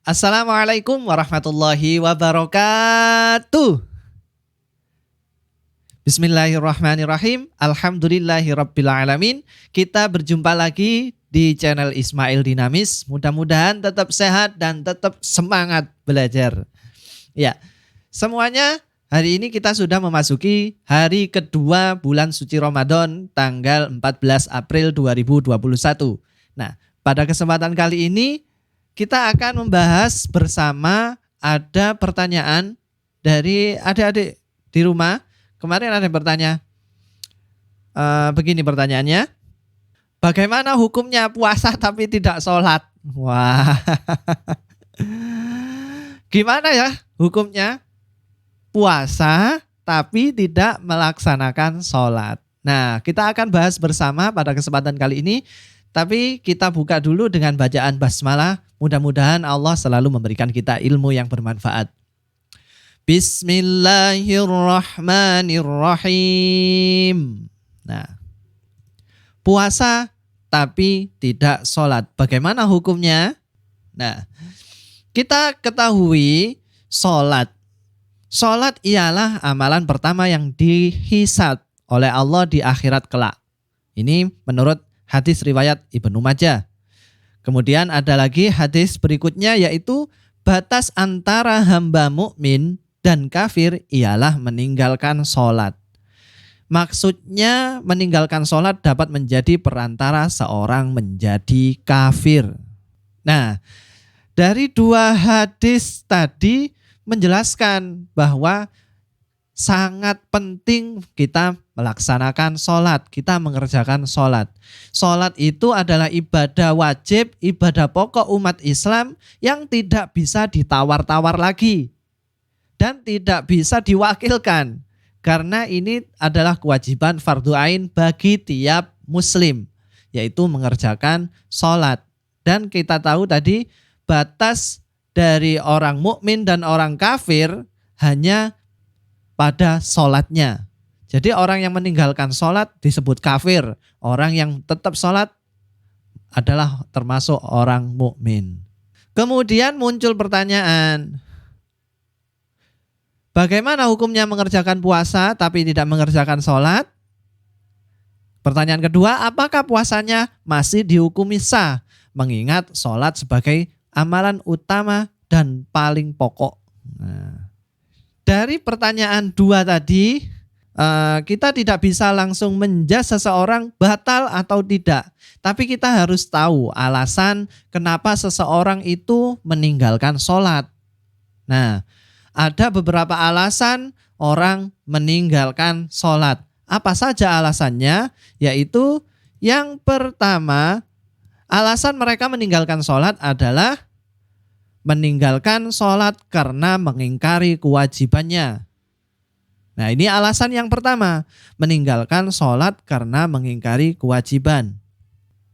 Assalamualaikum warahmatullahi wabarakatuh. Bismillahirrahmanirrahim. Alhamdulillahirabbil alamin. Kita berjumpa lagi di channel Ismail Dinamis. Mudah-mudahan tetap sehat dan tetap semangat belajar. Ya, semuanya, hari ini kita sudah memasuki hari kedua bulan suci Ramadan tanggal 14 April 2021. Nah, pada kesempatan kali ini kita akan membahas bersama, ada pertanyaan dari adik-adik di rumah. Kemarin ada yang bertanya, begini pertanyaannya, bagaimana hukumnya puasa tapi tidak sholat? Wah, gimana ya hukumnya puasa tapi tidak melaksanakan sholat? Nah, kita akan bahas bersama pada kesempatan kali ini. Tapi kita buka dulu dengan bacaan basmalah. Mudah-mudahan Allah selalu memberikan kita ilmu yang bermanfaat. Bismillahirrahmanirrahim. Nah, puasa tapi tidak sholat. Bagaimana hukumnya? Nah, kita ketahui sholat. Sholat ialah amalan pertama yang dihisab oleh Allah di akhirat kelak. Ini menurut hadis riwayat Ibnu Majah. Kemudian ada lagi hadis berikutnya, yaitu batas antara hamba mukmin dan kafir ialah meninggalkan sholat. Maksudnya meninggalkan sholat dapat menjadi perantara seorang menjadi kafir. Nah, dari dua hadis tadi menjelaskan bahwa sangat penting kita melaksanakan sholat, kita mengerjakan sholat. Sholat itu adalah ibadah wajib, ibadah pokok umat Islam yang tidak bisa ditawar-tawar lagi dan tidak bisa diwakilkan, karena ini adalah kewajiban fardu ain bagi tiap muslim, yaitu mengerjakan sholat. Dan kita tahu tadi batas dari orang mukmin dan orang kafir hanya pada sholatnya. Jadi orang yang meninggalkan sholat disebut kafir. Orang yang tetap sholat adalah termasuk orang mukmin. Kemudian muncul pertanyaan, bagaimana hukumnya mengerjakan puasa tapi tidak mengerjakan sholat? Pertanyaan kedua, apakah puasanya masih dihukumi sah, mengingat sholat sebagai amalan utama dan paling pokok? Nah, dari pertanyaan dua tadi, kita tidak bisa langsung menjudge seseorang batal atau tidak. Tapi kita harus tahu alasan kenapa seseorang itu meninggalkan sholat. Nah, ada beberapa alasan orang meninggalkan sholat. Apa saja alasannya? Yaitu yang pertama, alasan mereka meninggalkan sholat adalah meninggalkan sholat karena mengingkari kewajibannya. Nah, ini alasan yang pertama, meninggalkan sholat karena mengingkari kewajiban.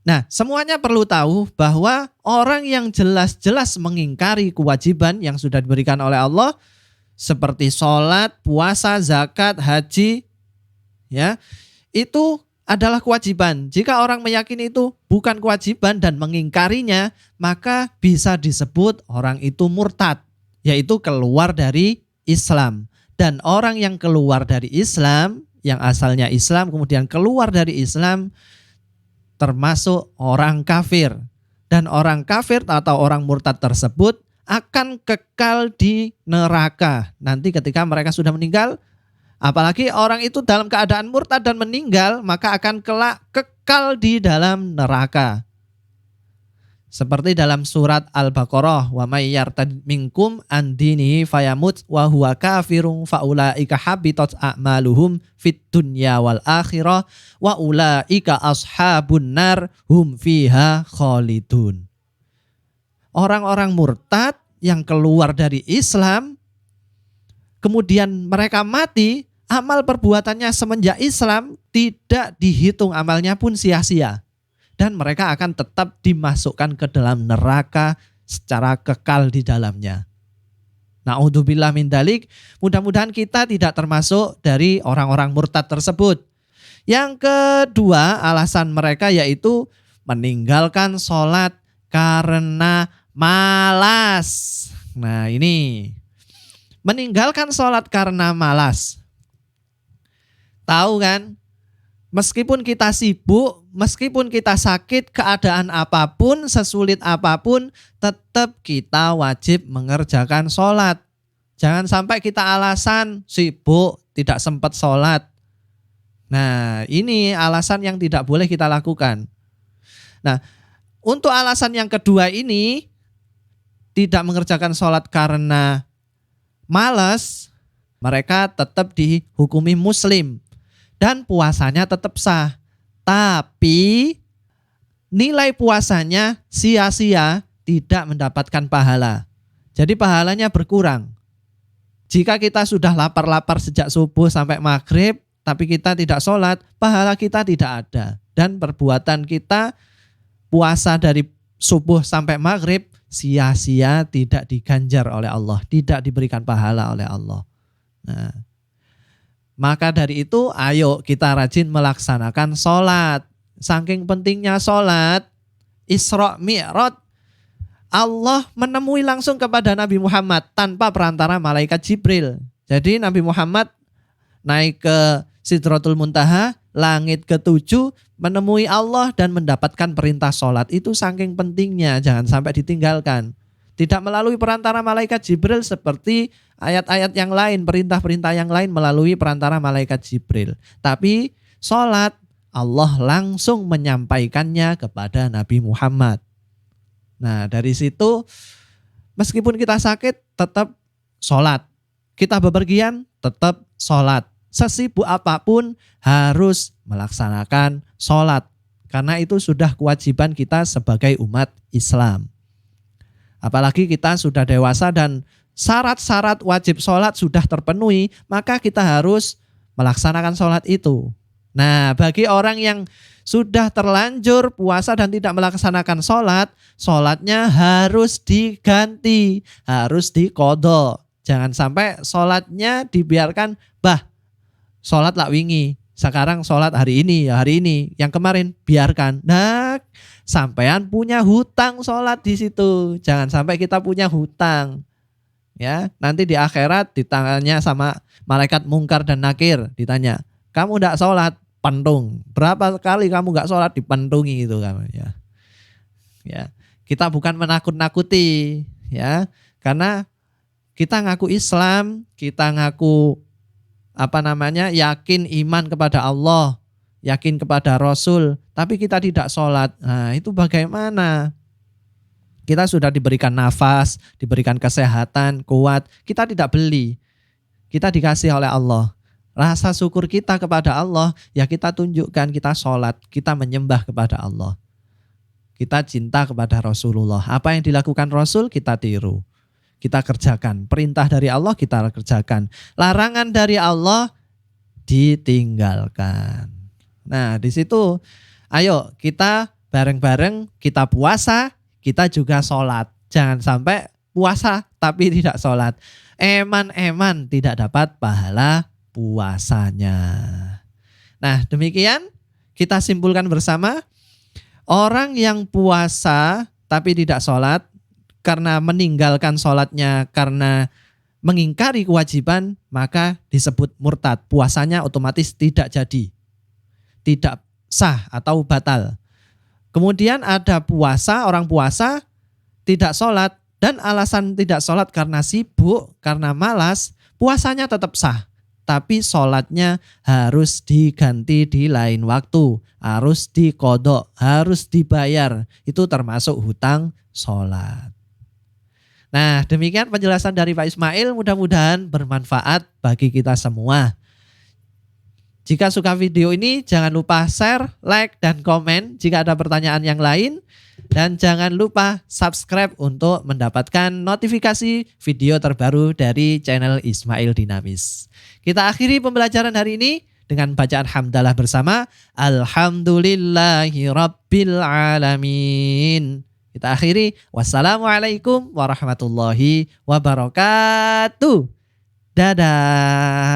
Nah, semuanya perlu tahu bahwa orang yang jelas-jelas mengingkari kewajiban yang sudah diberikan oleh Allah, seperti sholat, puasa, zakat, haji, ya, itu adalah kewajiban. Jika orang meyakini itu bukan kewajiban dan mengingkarinya, maka bisa disebut orang itu murtad, yaitu keluar dari Islam. Dan orang yang keluar dari Islam, yang asalnya Islam kemudian keluar dari Islam, termasuk orang kafir. Dan orang kafir atau orang murtad tersebut akan kekal di neraka. Nanti ketika mereka sudah meninggal, apalagi orang itu dalam keadaan murtad dan meninggal, maka akan kelak kekal di dalam neraka. Seperti dalam surat Al-Baqarah, wa may yartad minkum an dinihi fayamut wa huwa kafirun faulaika habitat a'maluhum fid dunya wal akhirah wa ulaika ashabun nar hum fiha khalidun. Orang-orang murtad yang keluar dari Islam, kemudian mereka mati, amal perbuatannya semenjak Islam tidak dihitung, amalnya pun sia-sia. Dan mereka akan tetap dimasukkan ke dalam neraka secara kekal di dalamnya. Na'udzubillah min dzalik. Mudah-mudahan kita tidak termasuk dari orang-orang murtad tersebut. Yang kedua, alasan mereka yaitu meninggalkan sholat karena malas. Nah ini, meninggalkan sholat karena malas. Tahu kan? Meskipun kita sibuk, meskipun kita sakit, keadaan apapun, sesulit apapun, tetap kita wajib mengerjakan sholat. Jangan sampai kita alasan sibuk, tidak sempat sholat. Nah ini alasan yang tidak boleh kita lakukan. Nah untuk alasan yang kedua ini, tidak mengerjakan sholat karena malas, mereka tetap dihukumi muslim. Dan puasanya tetap sah. Tapi nilai puasanya sia-sia, tidak mendapatkan pahala. Jadi pahalanya berkurang. Jika kita sudah lapar-lapar sejak subuh sampai maghrib, tapi kita tidak sholat, pahala kita tidak ada. Dan perbuatan kita puasa dari subuh sampai maghrib sia-sia, tidak diganjar oleh Allah, tidak diberikan pahala oleh Allah. Nah, maka dari itu ayo kita rajin melaksanakan sholat. Saking pentingnya sholat, Isra Mi'raj, Allah menemui langsung kepada Nabi Muhammad tanpa perantara malaikat Jibril. Jadi Nabi Muhammad naik ke Sidratul Muntaha, langit ke-7, menemui Allah dan mendapatkan perintah sholat. Itu saking pentingnya, jangan sampai ditinggalkan. Tidak melalui perantara malaikat Jibril seperti ayat-ayat yang lain, perintah-perintah yang lain melalui perantara malaikat Jibril. Tapi sholat Allah langsung menyampaikannya kepada Nabi Muhammad. Nah dari situ meskipun kita sakit tetap sholat. Kita bepergian tetap sholat. Sesibuk apapun harus melaksanakan sholat. Karena itu sudah kewajiban kita sebagai umat Islam. Apalagi kita sudah dewasa dan syarat-syarat wajib sholat sudah terpenuhi, maka kita harus melaksanakan sholat itu. Nah bagi orang yang sudah terlanjur puasa dan tidak melaksanakan sholat, sholatnya harus diganti, harus diqodho. Jangan sampai sholatnya dibiarkan, sholat lak wingi, sekarang sholat hari ini, yang kemarin biarkan. Nah sampean punya hutang sholat di situ. Jangan sampai kita punya hutang. Ya, nanti di akhirat ditanya sama malaikat mungkar dan nakir, ditanya, kamu tidak sholat, pentung. Berapa kali kamu nggak sholat, dipentungi itu kamu. Ya, kita bukan menakut-nakuti, ya, karena kita ngaku Islam, kita ngaku yakin iman kepada Allah, yakin kepada Rasul, tapi kita tidak sholat. Nah itu bagaimana? Kita sudah diberikan nafas, diberikan kesehatan, kuat, kita tidak beli. Kita dikasih oleh Allah. Rasa syukur kita kepada Allah, ya kita tunjukkan, kita sholat, kita menyembah kepada Allah. Kita cinta kepada Rasulullah. Apa yang dilakukan Rasul kita tiru. Kita kerjakan. Perintah dari Allah kita kerjakan. Larangan dari Allah ditinggalkan. Nah di situ ayo kita bareng-bareng kita puasa, kita juga sholat. Jangan sampai puasa tapi tidak sholat. Eman-eman tidak dapat pahala puasanya. Nah demikian kita simpulkan bersama. Orang yang puasa tapi tidak sholat karena meninggalkan sholatnya, karena mengingkari kewajiban, maka disebut murtad. Puasanya otomatis tidak jadi, tidak sah atau batal. Kemudian ada puasa, orang puasa tidak sholat dan alasan tidak sholat karena sibuk, karena malas, puasanya tetap sah. Tapi sholatnya harus diganti di lain waktu, harus diqodho, harus dibayar. Itu termasuk hutang sholat. Nah demikian penjelasan dari Pak Ismail, mudah-mudahan bermanfaat bagi kita semua. Jika suka video ini jangan lupa share, like, dan komen jika ada pertanyaan yang lain. Dan jangan lupa subscribe untuk mendapatkan notifikasi video terbaru dari channel Ismail Dinamis. Kita akhiri pembelajaran hari ini dengan bacaan hamdalah bersama. Alhamdulillahirabbil alamin. Kita akhiri. Wassalamualaikum warahmatullahi wabarakatuh. Dadah.